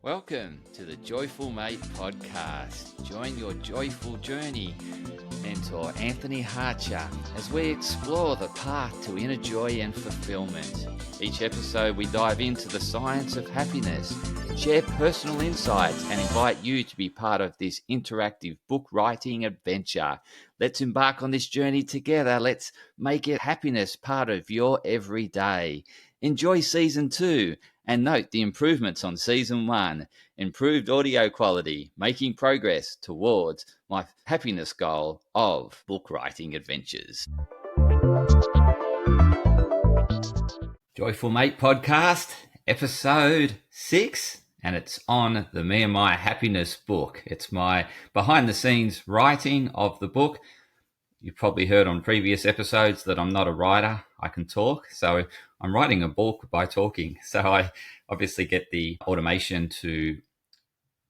Welcome to the Joyful Mate podcast. Join your joyful journey. Mentor Anthony Hartcher as we explore the path to inner joy and fulfillment. Each episode we dive into the science of happiness, share personal insights and invite you to be part of this interactive book writing adventure. Let's embark on this journey together. Let's make it happiness part of your everyday. Enjoy season 2 and note the improvements on season 1. Improved audio quality, making progress towards my happiness goal of book writing adventures. Joyful Mate podcast, episode 6, and it's on the me&my happiness book. It's my behind the scenes writing of the book. You've probably heard on previous episodes that I'm not a writer. I can talk. So I'm writing a book by talking. So I obviously get the automation to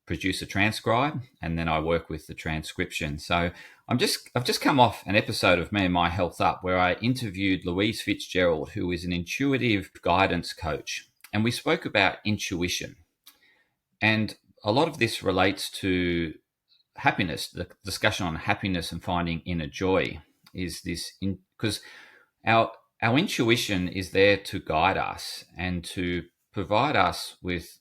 produce a transcribe, and then I work with the transcription. So I've just come off an episode of me&my Health Up where I interviewed Louise Fitzgerald, who is an intuitive guidance coach. And we spoke about intuition. And a lot of this relates to happiness. The discussion on happiness and finding inner joy is this, because our intuition is there to guide us and to provide us with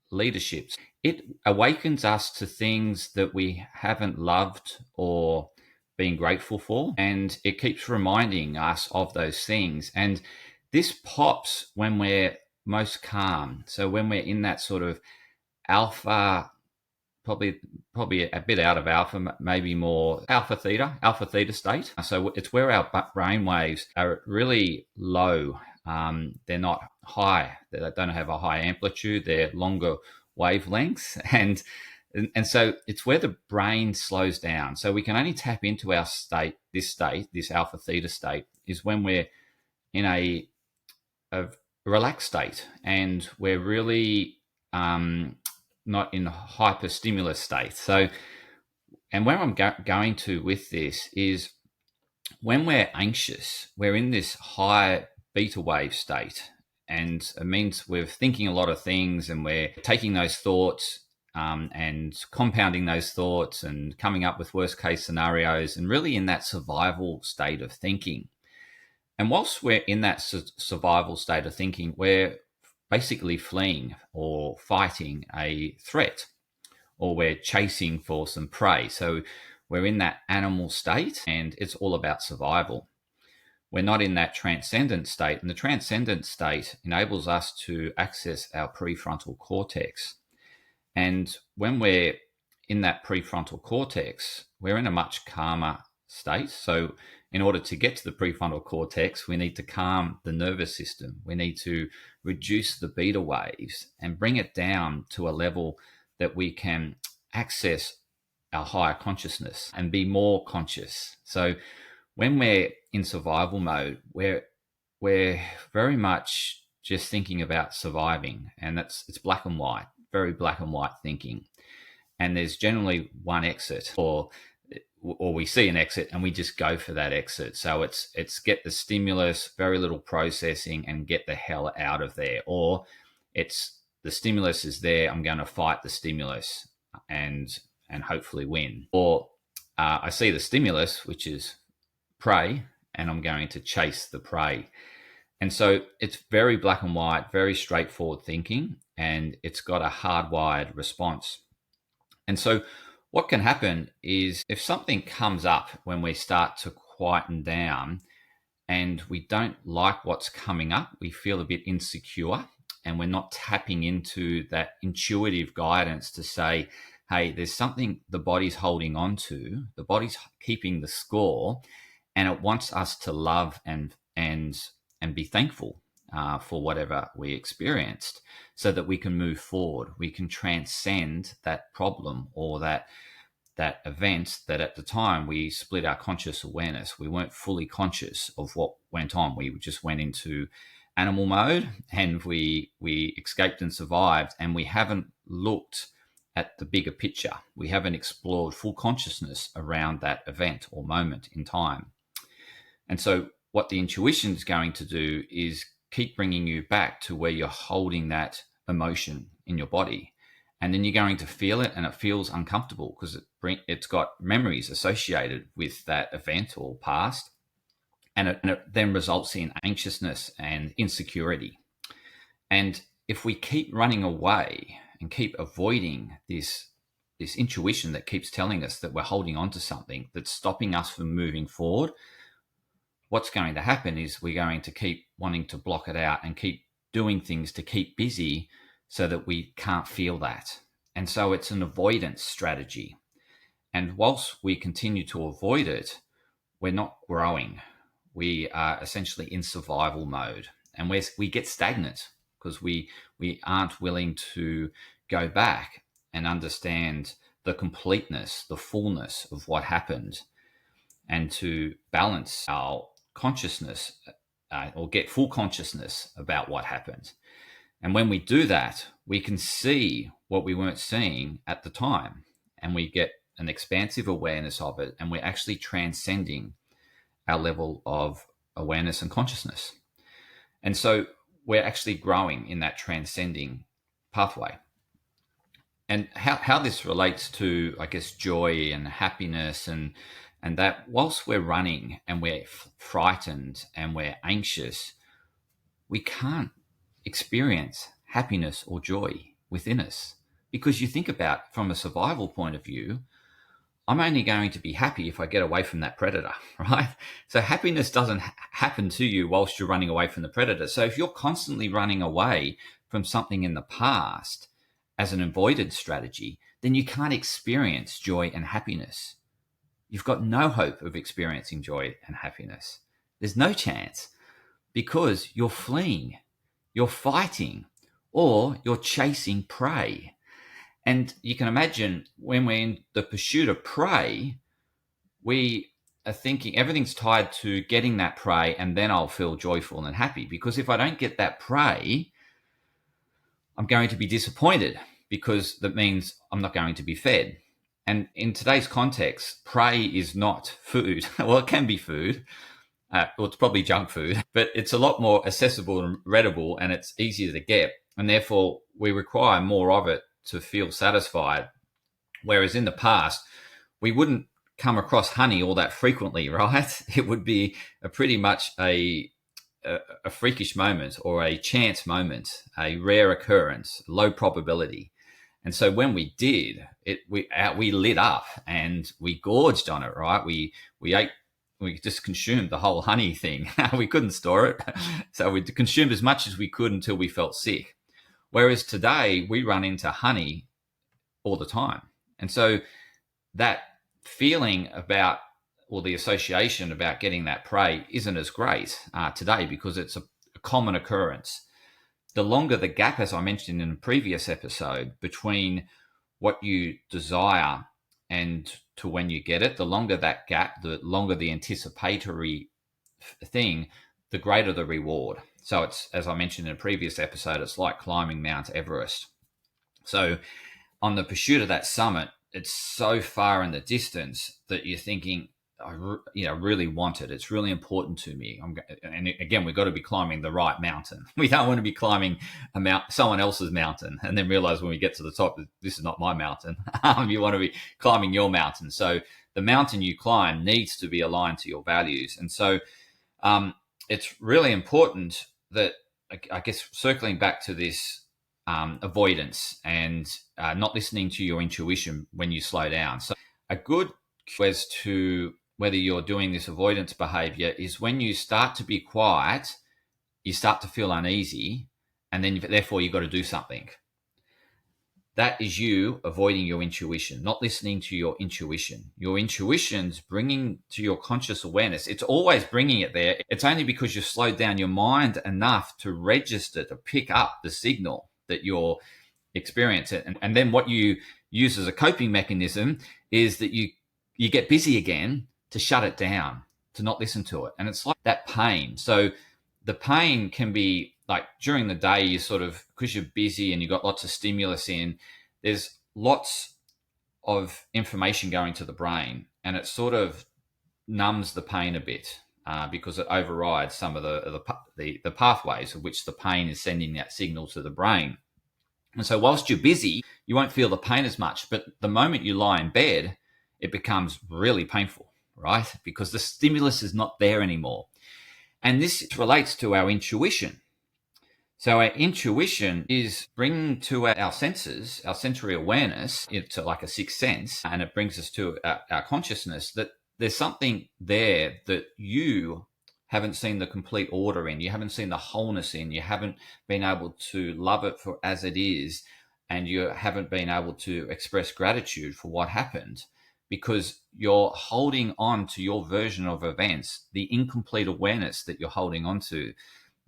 leadership. It awakens us to things that we haven't loved or been grateful for, and it keeps reminding us of those things. And this pops when we're most calm. So when we're in that sort of alpha, probably a bit out of alpha, maybe more alpha theta state. So it's where our brain waves are really low. They're not high. They don't have a high amplitude. They're longer wavelengths. And so it's where the brain slows down. So we can only tap into our state, this alpha theta state, is when we're in a relaxed state and we're really not in a hyper stimulus state. So, and where I'm going to with this is when we're anxious, we're in this high beta wave state. And it means we're thinking a lot of things and we're taking those thoughts and compounding those thoughts and coming up with worst case scenarios and really in that survival state of thinking. And whilst we're in that survival state of thinking, we're basically fleeing or fighting a threat, or we're chasing for some prey. So we're in that animal state and it's all about survival. We're not in that transcendent state, and the transcendent state enables us to access our prefrontal cortex. And when we're in that prefrontal cortex, we're in a much calmer state. So in order to get to the prefrontal cortex, we need to calm the nervous system. We need to reduce the beta waves and bring it down to a level that we can access our higher consciousness and be more conscious. So when we're in survival mode, we're very much just thinking about surviving, and it's black and white, very black and white thinking. And there's generally one exit, or we see an exit and we just go for that exit. So it's get the stimulus, very little processing, and get the hell out of there. Or it's the stimulus is there, I'm going to fight the stimulus and hopefully win. Or I see the stimulus, which is prey, and I'm going to chase the prey. And so it's very black and white, very straightforward thinking, and it's got a hardwired response. And so what can happen is if something comes up when we start to quieten down and we don't like what's coming up, we feel a bit insecure and we're not tapping into that intuitive guidance to say, hey, there's something the body's holding on to, the body's keeping the score, and it wants us to love and be thankful for whatever we experienced so that we can move forward. We can transcend that problem or that event that at the time we split our conscious awareness. We weren't fully conscious of what went on. We just went into animal mode and we escaped and survived, and we haven't looked at the bigger picture. We haven't explored full consciousness around that event or moment in time. And so what the intuition is going to do is keep bringing you back to where you're holding that emotion in your body And then you're going to feel it, and it feels uncomfortable because it's got memories associated with that event or past. And it then results in anxiousness and insecurity. And if we keep running away and keep avoiding this intuition that keeps telling us that we're holding on to something that's stopping us from moving forward, what's going to happen is we're going to keep wanting to block it out and keep doing things to keep busy so that we can't feel that. And so it's an avoidance strategy. And whilst we continue to avoid it, we're not growing. We are essentially in survival mode, and we get stagnant because we aren't willing to go back and understand the completeness, the fullness of what happened, and to balance our consciousness or get full consciousness about what happened. And when we do that, we can see what we weren't seeing at the time, and we get an expansive awareness of it, and we're actually transcending our level of awareness and consciousness. And so we're actually growing in that transcending pathway. And how this relates to, I guess, joy and happiness, and that whilst we're running and we're frightened and we're anxious, we can't experience happiness or joy within us. Because you think about, from a survival point of view, I'm only going to be happy if I get away from that predator, right? So happiness doesn't happen to you whilst you're running away from the predator. So if you're constantly running away from something in the past as an avoidance strategy, then you can't experience joy and happiness. You've got no hope of experiencing joy and happiness. There's no chance, because you're fleeing, you're fighting, or you're chasing prey. And you can imagine, when we're in the pursuit of prey, we are thinking everything's tied to getting that prey, and then I'll feel joyful and happy. Because if I don't get that prey, I'm going to be disappointed, because that means I'm not going to be fed. And in today's context, prey is not food. Well, it can be food. Well, it's probably junk food, but it's a lot more accessible and readable, and it's easier to get. And therefore, we require more of it to feel satisfied. Whereas in the past, we wouldn't come across honey all that frequently, right? It would be pretty much a freakish moment, or a chance moment, a rare occurrence, low probability. And so when we did, we lit up and we gorged on it, right? We ate, we just consumed the whole honey thing. We couldn't store it. So we consumed as much as we could until we felt sick. Whereas today, we run into honey all the time. And so that feeling about, or the association about getting that prey, isn't as great today, because it's a common occurrence. The longer the gap, as I mentioned in a previous episode, between what you desire and to when you get it, the longer that gap, the longer the anticipatory thing, the greater the reward. So it's, as I mentioned in a previous episode, it's like climbing Mount Everest. So on the pursuit of that summit, it's so far in the distance that you're thinking, I really want it. It's really important to me. And again, we've got to be climbing the right mountain. We don't want to be climbing someone else's mountain and then realize when we get to the top, this is not my mountain. You want to be climbing your mountain. So the mountain you climb needs to be aligned to your values. And so it's really important that, I guess, circling back to this avoidance and not listening to your intuition when you slow down. So a good cue as to whether you're doing this avoidance behavior is when you start to be quiet, you start to feel uneasy, and then therefore you've got to do something. That is you avoiding your intuition, not listening to your intuition. Your intuition's bringing to your conscious awareness. It's always bringing it there. It's only because you've slowed down your mind enough to register, to pick up the signal that you're experiencing. And then what you use as a coping mechanism is that you get busy again to shut it down, to not listen to it. And it's like that pain. So the pain can be like during the day, you sort of, because you're busy and you've got lots of stimulus in, there's lots of information going to the brain, and it sort of numbs the pain a bit because it overrides some of the pathways of which the pain is sending that signal to the brain. And so whilst you're busy, you won't feel the pain as much. But the moment you lie in bed, it becomes really painful, right? Because the stimulus is not there anymore. And this relates to our intuition. So our intuition is bringing to our senses, our sensory awareness, into like a sixth sense, and it brings us to our consciousness that there's something there that you haven't seen the complete order in, you haven't seen the wholeness in, you haven't been able to love it for as it is, and you haven't been able to express gratitude for what happened because you're holding on to your version of events, the incomplete awareness that you're holding on to,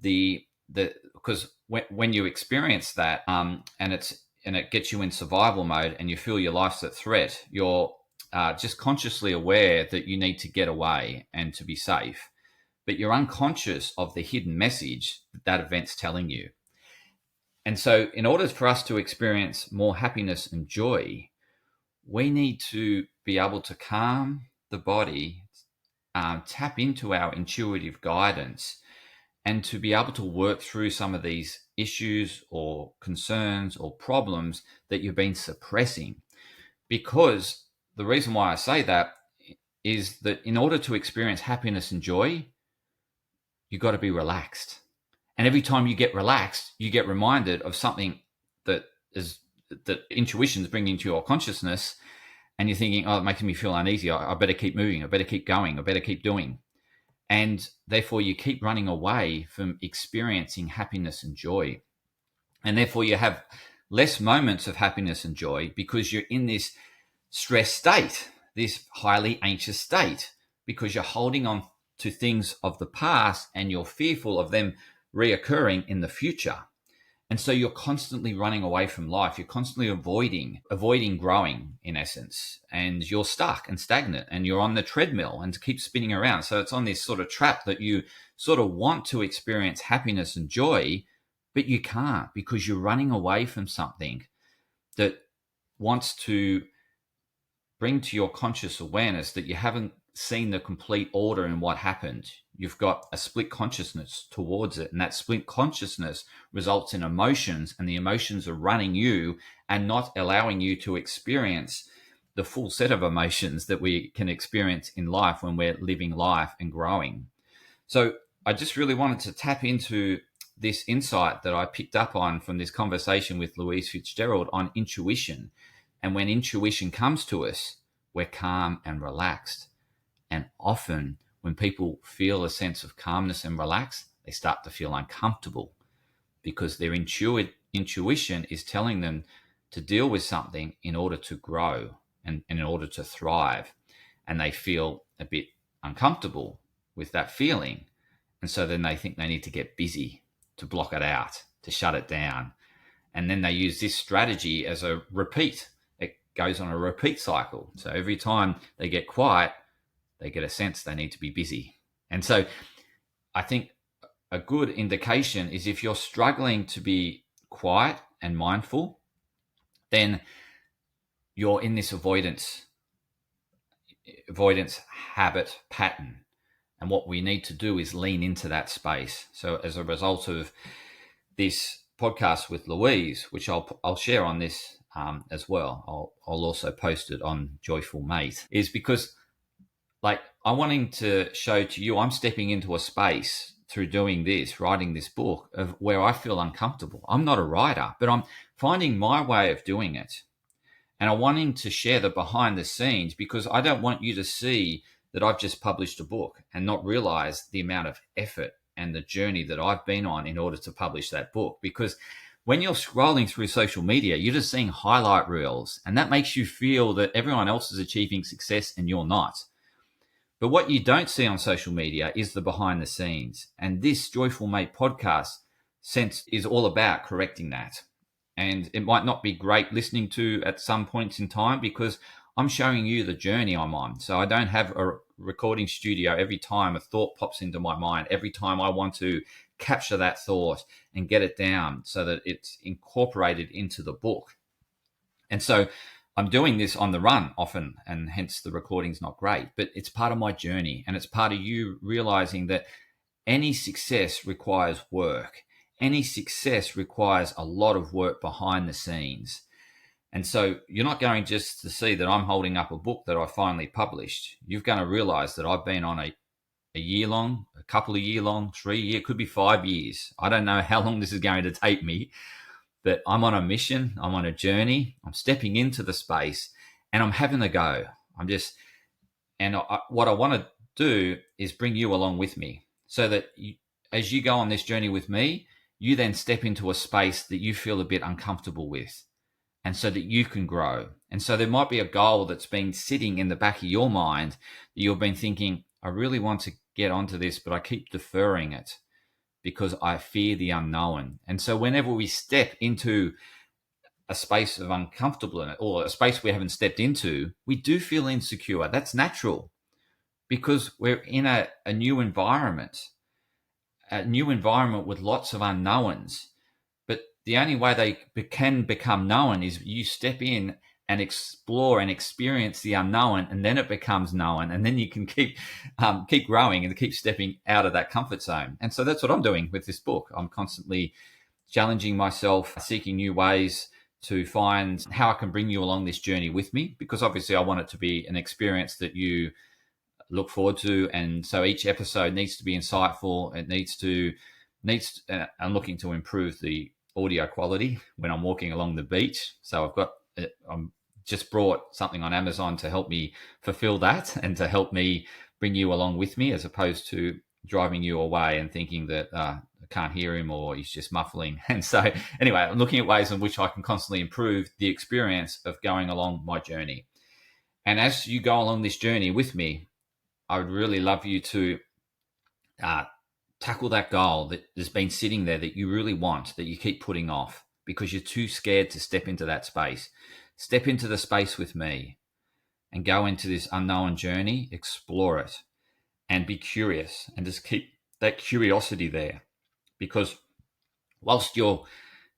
because when you experience that, and it gets you in survival mode, and you feel your life's at threat, you're just consciously aware that you need to get away and to be safe, but you're unconscious of the hidden message that event's telling you. And so, in order for us to experience more happiness and joy, we need to be able to calm the body, tap into our intuitive guidance, and to be able to work through some of these issues or concerns or problems that you've been suppressing. Because the reason why I say that is that in order to experience happiness and joy, you've got to be relaxed. And every time you get relaxed, you get reminded of something that intuition is bringing to your consciousness, and you're thinking, oh, it's making me feel uneasy. I better keep moving. I better keep going. I better keep doing. And therefore, you keep running away from experiencing happiness and joy. And therefore, you have less moments of happiness and joy because you're in this stress state, this highly anxious state, because you're holding on to things of the past and you're fearful of them reoccurring in the future. And so you're constantly running away from life. You're constantly avoiding growing, in essence. And you're stuck and stagnant, and you're on the treadmill and keep spinning around. So it's on this sort of trap that you sort of want to experience happiness and joy, but you can't because you're running away from something that wants to bring to your conscious awareness that you haven't seen the complete order in what happened. You've got a split consciousness towards it, and that split consciousness results in emotions, and the emotions are running you and not allowing you to experience the full set of emotions that we can experience in life when we're living life and growing. So I just really wanted to tap into this insight that I picked up on from this conversation with Louise Fitzgerald on intuition. And when intuition comes to us, we're calm and relaxed. And often when people feel a sense of calmness and relax, they start to feel uncomfortable because their intuition is telling them to deal with something in order to grow and in order to thrive. And they feel a bit uncomfortable with that feeling. And so then they think they need to get busy to block it out, to shut it down. And then they use this strategy as a repeat. It goes on a repeat cycle. So every time they get quiet, they get a sense they need to be busy. And so I think a good indication is if you're struggling to be quiet and mindful, then you're in this avoidance habit pattern. And what we need to do is lean into that space. So as a result of this podcast with Louise, which I'll share on this as well, I'll also post it on Joyful Mate, is because I'm wanting to show to you, I'm stepping into a space through doing this, writing this book, of where I feel uncomfortable. I'm not a writer, but I'm finding my way of doing it. And I'm wanting to share the behind the scenes because I don't want you to see that I've just published a book and not realize the amount of effort and the journey that I've been on in order to publish that book. Because when you're scrolling through social media, you're just seeing highlight reels, and that makes you feel that everyone else is achieving success and you're not. But what you don't see on social media is the behind the scenes. And this Joyful Mate podcast is all about correcting that. And it might not be great listening to at some points in time because I'm showing you the journey I'm on. So I don't have a recording studio every time a thought pops into my mind, every time I want to capture that thought and get it down so that it's incorporated into the book. And so I'm doing this on the run often, and hence the recording's not great, but it's part of my journey, and it's part of you realizing that any success requires work. any success requires a lot of work behind the scenes. And so you're not going just to see that I'm holding up a book that I finally published. You're going to realize that I've been on a year long, a couple of year long, 3 year, could be 5 years. I don't know how long this is going to take me, but I'm on a mission. I'm on a journey. I'm stepping into the space and I'm having a go. What I want to do is bring you along with me so that as you go on this journey with me, you then step into a space that you feel a bit uncomfortable with, and so that you can grow. And so there might be a goal that's been sitting in the back of your mind that you've been thinking, I really want to get onto this, but I keep deferring it because I fear the unknown. And so whenever we step into a space of uncomfortableness or a space we haven't stepped into, we do feel insecure. That's natural because we're in a new environment with lots of unknowns. But the only way they can become known is you step in and explore and experience the unknown, and then it becomes known, and then you can keep growing and keep stepping out of that comfort zone. And so that's what I'm doing with this book. I'm constantly challenging myself, seeking new ways to find how I can bring you along this journey with me, because obviously I want it to be an experience that you look forward to. And so each episode needs to be insightful. I'm looking to improve the audio quality when I'm walking along the beach. So I'm just brought something on Amazon to help me fulfill that and to help me bring you along with me, as opposed to driving you away and thinking that I can't hear him or he's just muffling. And so anyway, I'm looking at ways in which I can constantly improve the experience of going along my journey. And as you go along this journey with me, I would really love you to tackle that goal that has been sitting there that you really want, that you keep putting off because you're too scared to step into that space. Step into the space with me and go into this unknown journey, explore it, and be curious, and just keep that curiosity there. Because whilst you're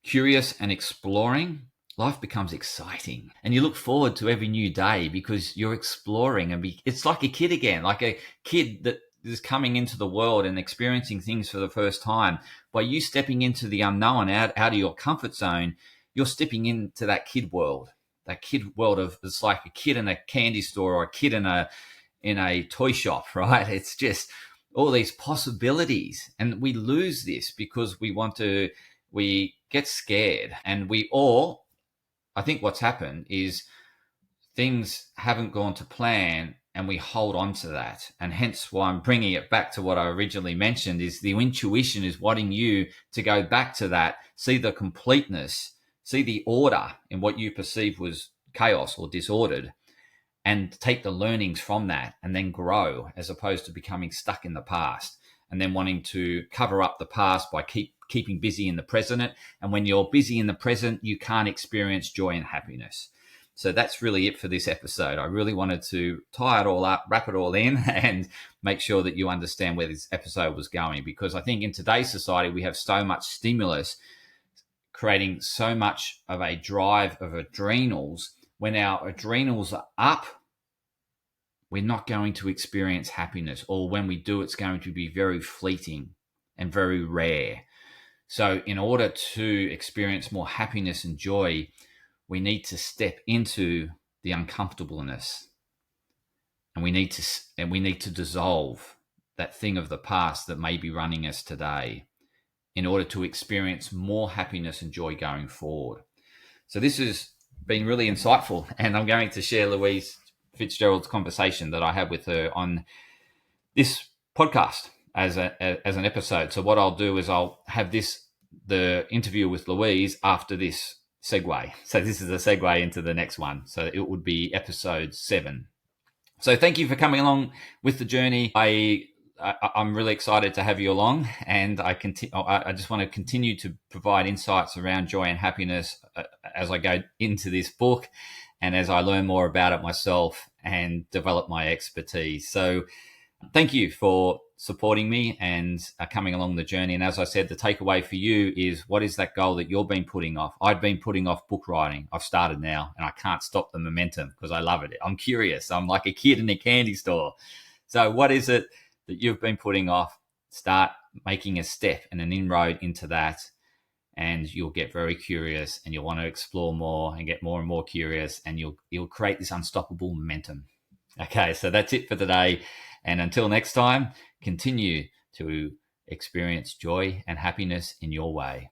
curious and exploring, life becomes exciting, and you look forward to every new day because you're exploring. And it's like a kid again, like a kid that is coming into the world and experiencing things for the first time. By you stepping into the unknown, out of your comfort zone, you're stepping into that kid world of, it's like a kid in a candy store or a kid in a toy shop, right? It's just all these possibilities, and we lose this because we get scared, and I think what's happened is things haven't gone to plan, and we hold on to that. And hence why I'm bringing it back to what I originally mentioned, is the intuition is wanting you to go back to that, see the completeness, see the order in what you perceive was chaos or disordered, and take the learnings from that and then grow, as opposed to becoming stuck in the past and then wanting to cover up the past by keeping busy in the present. And when you're busy in the present, you can't experience joy and happiness. So that's really it for this episode. I really wanted to tie it all up, wrap it all in, and make sure that you understand where this episode was going. Because I think in today's society, we have so much stimulus, creating so much of a drive of adrenals. When our adrenals are up, we're not going to experience happiness, or when we do, it's going to be very fleeting and very rare. So in order to experience more happiness and joy, we need to step into the uncomfortableness, and we need to dissolve that thing of the past that may be running us today in order to experience more happiness and joy going forward. So this has been really insightful, and I'm going to share Louise Fitzgerald's conversation that I had with her on this podcast as an episode. So what I'll do is I'll have the interview with Louise after this segue. So this is a segue into the next one. So it would be episode 7. So thank you for coming along with the journey. I'm really excited to have you along, and I just want to continue to provide insights around joy and happiness as I go into this book and as I learn more about it myself and develop my expertise. So thank you for supporting me and coming along the journey. And as I said, the takeaway for you is, what is that goal that you've been putting off? I've been putting off book writing. I've started now, and I can't stop the momentum because I love it. I'm curious. I'm like a kid in a candy store. So what is it that you've been putting off? Start making a step and an inroad into that, and you'll get very curious and you'll want to explore more and get more and more curious, and you'll create this unstoppable momentum. Okay, so that's it for today. And until next time, continue to experience joy and happiness in your way.